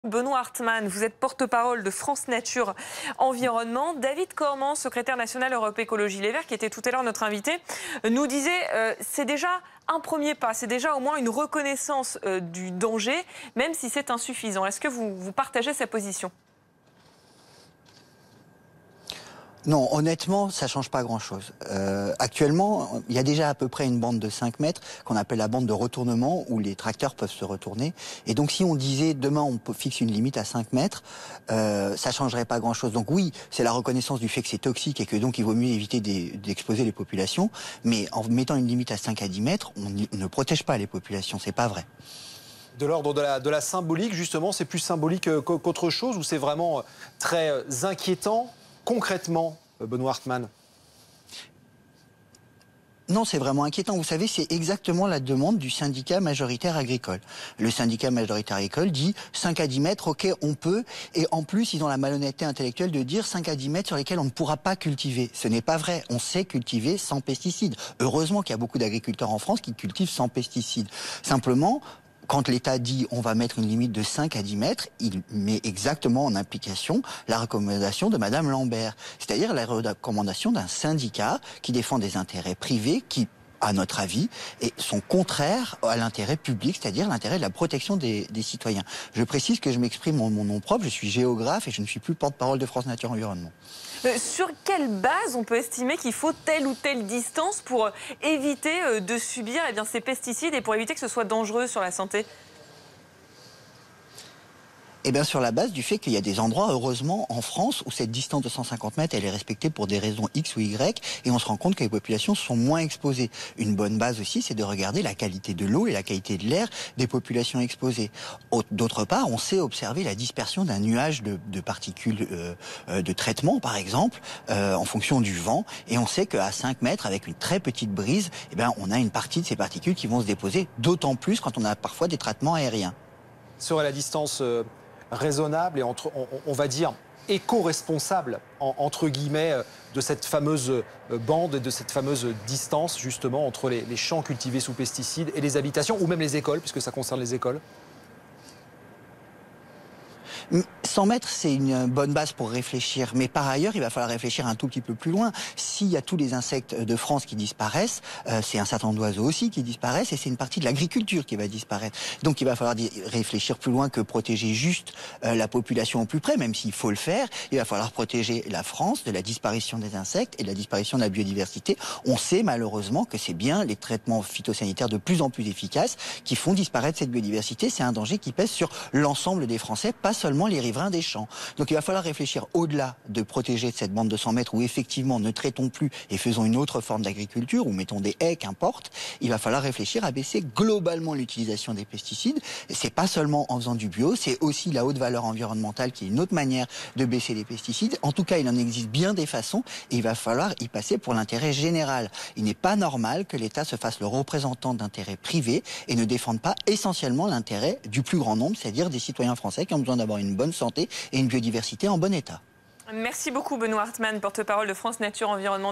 Benoît Hartmann, vous êtes porte-parole de France Nature Environnement. David Cormand, secrétaire national Europe Écologie Les Verts, qui était tout à l'heure notre invité, nous disait c'est déjà un premier pas, c'est déjà au moins une reconnaissance du danger, même si c'est insuffisant. Est-ce que vous partagez sa position ? Non, honnêtement, ça change pas grand-chose. Actuellement, il y a déjà à peu près une bande de 5 mètres qu'on appelle la bande de retournement où les tracteurs peuvent se retourner. Et donc, si on disait demain on fixe une limite à 5 mètres, ça changerait pas grand-chose. Donc oui, c'est la reconnaissance du fait que c'est toxique et que donc il vaut mieux éviter d'exposer les populations. Mais en mettant une limite à 5 à 10 mètres, on ne protège pas les populations. C'est pas vrai. De l'ordre de la symbolique, justement, c'est plus symbolique qu'autre chose ou c'est vraiment très inquiétant concrètement, Benoît Hartmann? Non, c'est vraiment inquiétant. Vous savez, c'est exactement la demande du syndicat majoritaire agricole. Le syndicat majoritaire agricole dit 5 à 10 mètres, ok, on peut. Et en plus, ils ont la malhonnêteté intellectuelle de dire 5 à 10 mètres sur lesquels on ne pourra pas cultiver. Ce n'est pas vrai. On sait cultiver sans pesticides. Heureusement qu'il y a beaucoup d'agriculteurs en France qui cultivent sans pesticides. Simplement, quand l'État dit on va mettre une limite de 5 à 10 mètres, il met exactement en application la recommandation de Madame Lambert. C'est-à-dire la recommandation d'un syndicat qui défend des intérêts privés qui, à notre avis, sont contraires à l'intérêt public, c'est-à-dire l'intérêt de la protection des citoyens. Je précise que je m'exprime en mon nom propre, je suis géographe et je ne suis plus porte-parole de France Nature Environnement. Sur quelle base on peut estimer qu'il faut telle ou telle distance pour éviter de subir ces pesticides et pour éviter que ce soit dangereux sur la santé ? Eh bien, sur la base du fait qu'il y a des endroits, heureusement, en France, où cette distance de 150 mètres, elle est respectée pour des raisons X ou Y, et on se rend compte que les populations sont moins exposées. Une bonne base aussi, c'est de regarder la qualité de l'eau et la qualité de l'air des populations exposées. D'autre part, on sait observer la dispersion d'un nuage de particules de traitement, par exemple, en fonction du vent, et on sait qu'à 5 mètres, avec une très petite brise, eh bien, on a une partie de ces particules qui vont se déposer, d'autant plus quand on a parfois des traitements aériens. Serait la distance raisonnable et on va dire éco-responsable entre guillemets de cette fameuse bande et de cette fameuse distance justement entre les champs cultivés sous pesticides et les habitations ou même les écoles, puisque ça concerne les écoles? 100 mètres, c'est une bonne base pour réfléchir. Mais par ailleurs, il va falloir réfléchir un tout petit peu plus loin. S'il y a tous les insectes de France qui disparaissent, c'est un certain nombre d'oiseaux aussi qui disparaissent et c'est une partie de l'agriculture qui va disparaître. Donc il va falloir réfléchir plus loin que protéger juste la population au plus près, même s'il faut le faire. Il va falloir protéger la France de la disparition des insectes et de la disparition de la biodiversité. On sait malheureusement que c'est bien les traitements phytosanitaires de plus en plus efficaces qui font disparaître cette biodiversité. C'est un danger qui pèse sur l'ensemble des Français, pas seulement les riverains des champs. Donc il va falloir réfléchir au-delà de protéger cette bande de 100 mètres où effectivement ne traitons plus et faisons une autre forme d'agriculture ou mettons des haies, qu'importe. Il va falloir réfléchir à baisser globalement l'utilisation des pesticides. Et c'est pas seulement en faisant du bio, c'est aussi la haute valeur environnementale qui est une autre manière de baisser les pesticides. En tout cas, il en existe bien des façons et il va falloir y passer pour l'intérêt général. Il n'est pas normal que l'État se fasse le représentant d'intérêts privés et ne défende pas essentiellement l'intérêt du plus grand nombre, c'est-à-dire des citoyens français qui ont besoin d'avoir une bonne santé et une biodiversité en bon état. Merci beaucoup Benoît Hartmann, porte-parole de France Nature Environnement.